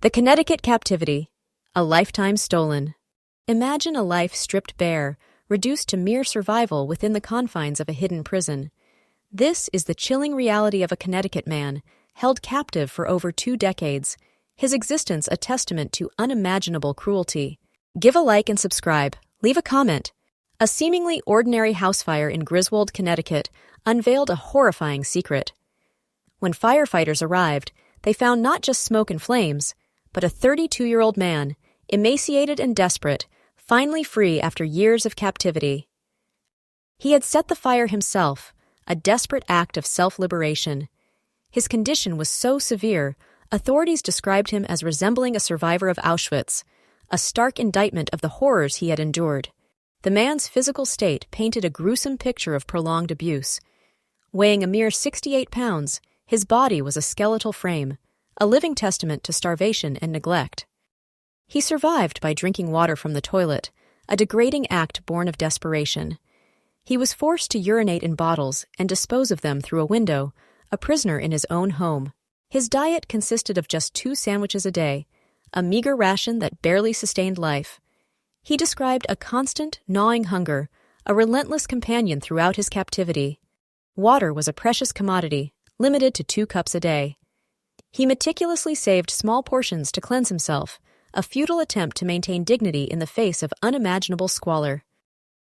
The Connecticut Captivity, a lifetime stolen. Imagine a life stripped bare, reduced to mere survival within the confines of a hidden prison. This is the chilling reality of a Connecticut man, held captive for over 2 decades, his existence a testament to unimaginable cruelty. Give a like and subscribe. Leave a comment. A seemingly ordinary house fire in Griswold, Connecticut, unveiled a horrifying secret. When firefighters arrived, they found not just smoke and flames, but a 32-year-old man, emaciated and desperate, finally free after years of captivity. He had set the fire himself, a desperate act of self-liberation. His condition was so severe, authorities described him as resembling a survivor of Auschwitz, a stark indictment of the horrors he had endured. The man's physical state painted a gruesome picture of prolonged abuse. Weighing a mere 68 pounds, his body was a skeletal frame, a living testament to starvation and neglect. He survived by drinking water from the toilet, a degrading act born of desperation. He was forced to urinate in bottles and dispose of them through a window, a prisoner in his own home. His diet consisted of just 2 sandwiches a day, a meager ration that barely sustained life. He described a constant, gnawing hunger, a relentless companion throughout his captivity. Water was a precious commodity, limited to 2 cups a day. He meticulously saved small portions to cleanse himself, a futile attempt to maintain dignity in the face of unimaginable squalor.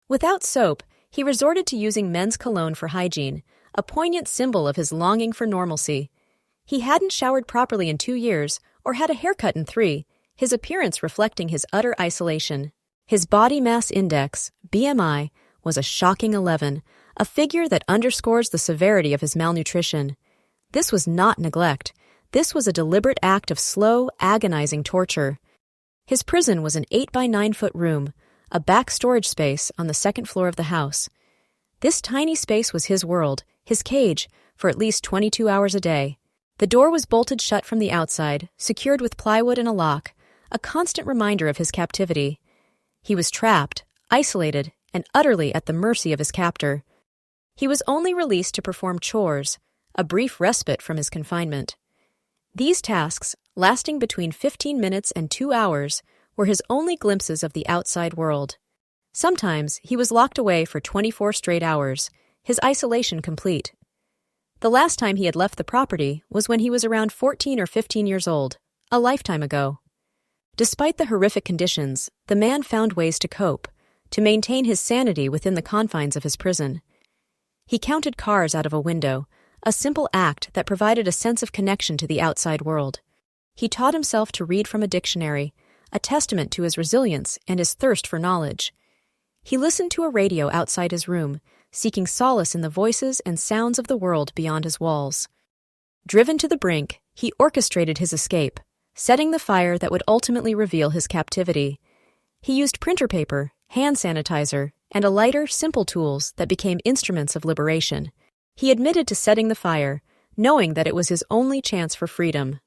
Without soap, he resorted to using men's cologne for hygiene, a poignant symbol of his longing for normalcy. He hadn't showered properly in 2 years or had a haircut in 3, his appearance reflecting his utter isolation. His body mass index, BMI, was a shocking 11, a figure that underscores the severity of his malnutrition. This was not neglect. This was a deliberate act of slow, agonizing torture. His prison was an 8 by 9 foot room, a back storage space on the 2nd floor of the house. This tiny space was his world, his cage, for at least 22 hours a day. The door was bolted shut from the outside, secured with plywood and a lock, a constant reminder of his captivity. He was trapped, isolated, and utterly at the mercy of his captor. He was only released to perform chores, a brief respite from his confinement. These tasks, lasting between 15 minutes and 2 hours, were his only glimpses of the outside world. Sometimes he was locked away for 24 straight hours, his isolation complete. The last time he had left the property was when he was around 14 or 15 years old, a lifetime ago. Despite the horrific conditions, the man found ways to cope, to maintain his sanity within the confines of his prison. He counted cars out of a window, a simple act that provided a sense of connection to the outside world. He taught himself to read from a dictionary, a testament to his resilience and his thirst for knowledge. He listened to a radio outside his room, seeking solace in the voices and sounds of the world beyond his walls. Driven to the brink, he orchestrated his escape, setting the fire that would ultimately reveal his captivity. He used printer paper, hand sanitizer, and a lighter, simple tools that became instruments of liberation. He admitted to setting the fire, knowing that it was his only chance for freedom.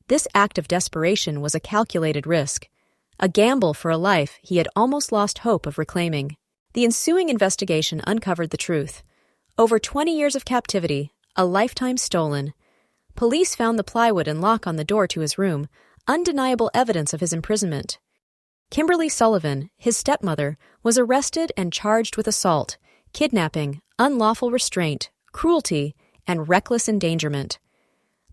This act of desperation was a calculated risk, a gamble for a life he had almost lost hope of reclaiming. The ensuing investigation uncovered the truth. Over 20 years of captivity, a lifetime stolen. Police found the plywood and lock on the door to his room, undeniable evidence of his imprisonment. Kimberly Sullivan, his stepmother, was arrested and charged with assault, kidnapping, unlawful restraint, cruelty, and reckless endangerment.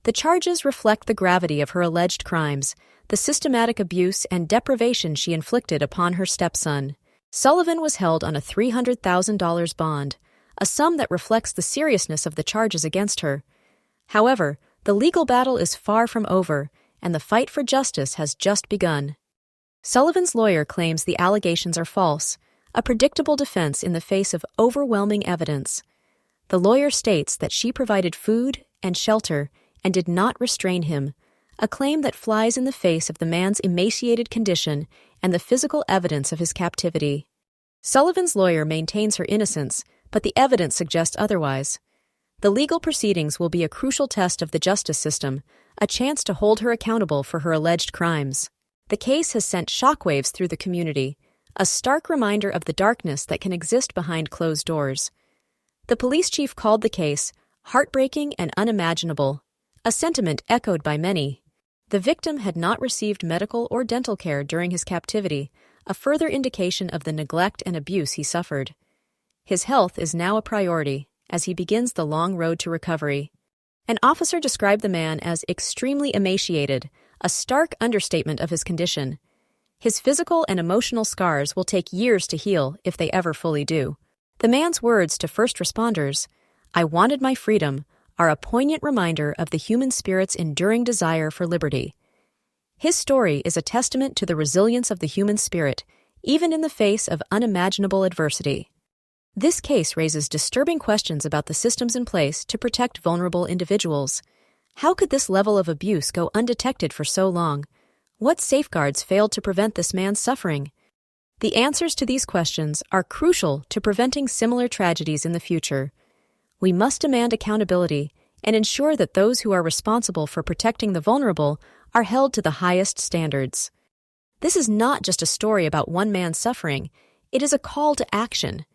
The charges reflect the gravity of her alleged crimes, the systematic abuse and deprivation she inflicted upon her stepson. Sullivan was held on a $300,000 bond, a sum that reflects the seriousness of the charges against her. However, the legal battle is far from over, and the fight for justice has just begun. Sullivan's lawyer claims the allegations are false, a predictable defense in the face of overwhelming evidence. The lawyer states that she provided food and shelter and did not restrain him, a claim that flies in the face of the man's emaciated condition and the physical evidence of his captivity. Sullivan's lawyer maintains her innocence, but the evidence suggests otherwise. The legal proceedings will be a crucial test of the justice system, a chance to hold her accountable for her alleged crimes. The case has sent shockwaves through the community, a stark reminder of the darkness that can exist behind closed doors. The police chief called the case heartbreaking and unimaginable, a sentiment echoed by many. The victim had not received medical or dental care during his captivity, a further indication of the neglect and abuse he suffered. His health is now a priority as he begins the long road to recovery. An officer described the man as extremely emaciated, a stark understatement of his condition. His physical and emotional scars will take years to heal if they ever fully do. The man's words to first responders, "I wanted my freedom," are a poignant reminder of the human spirit's enduring desire for liberty. His story is a testament to the resilience of the human spirit, even in the face of unimaginable adversity. This case raises disturbing questions about the systems in place to protect vulnerable individuals. How could this level of abuse go undetected for so long? What safeguards failed to prevent this man's suffering? The answers to these questions are crucial to preventing similar tragedies in the future. We must demand accountability and ensure that those who are responsible for protecting the vulnerable are held to the highest standards. This is not just a story about one man's suffering, it is a call to action.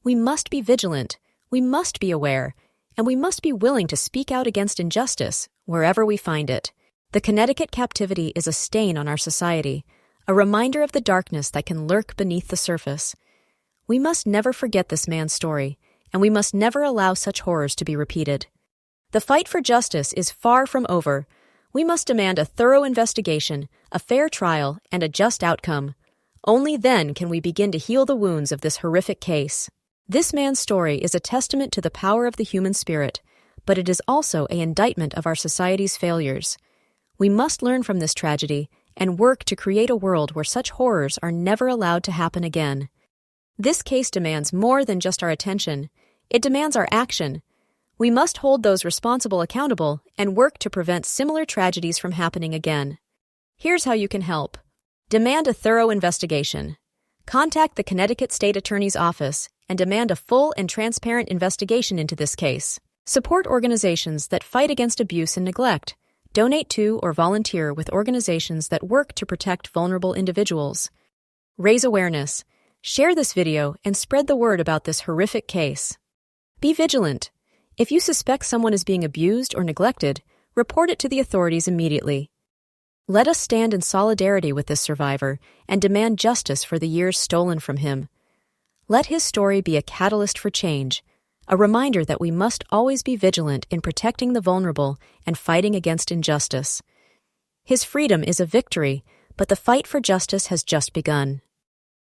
We must be vigilant, we must be aware, and we must be willing to speak out against injustice wherever we find it. The Connecticut Captivity is a stain on our society, a reminder of the darkness that can lurk beneath the surface. We must never forget this man's story, and we must never allow such horrors to be repeated. The fight for justice is far from over. We must demand a thorough investigation, a fair trial, and a just outcome. Only then can we begin to heal the wounds of this horrific case. This man's story is a testament to the power of the human spirit, but it is also an indictment of our society's failures. We must learn from this tragedy and work to create a world where such horrors are never allowed to happen again. This case demands more than just our attention. It demands our action. We must hold those responsible accountable and work to prevent similar tragedies from happening again. Here's how you can help. Demand a thorough investigation. Contact the Connecticut State Attorney's Office and demand a full and transparent investigation into this case. Support organizations that fight against abuse and neglect. Donate to or volunteer with organizations that work to protect vulnerable individuals. Raise awareness. Share this video and spread the word about this horrific case. Be vigilant. If you suspect someone is being abused or neglected, report it to the authorities immediately. Let us stand in solidarity with this survivor and demand justice for the years stolen from him. Let his story be a catalyst for change, a reminder that we must always be vigilant in protecting the vulnerable and fighting against injustice. His freedom is a victory, but the fight for justice has just begun.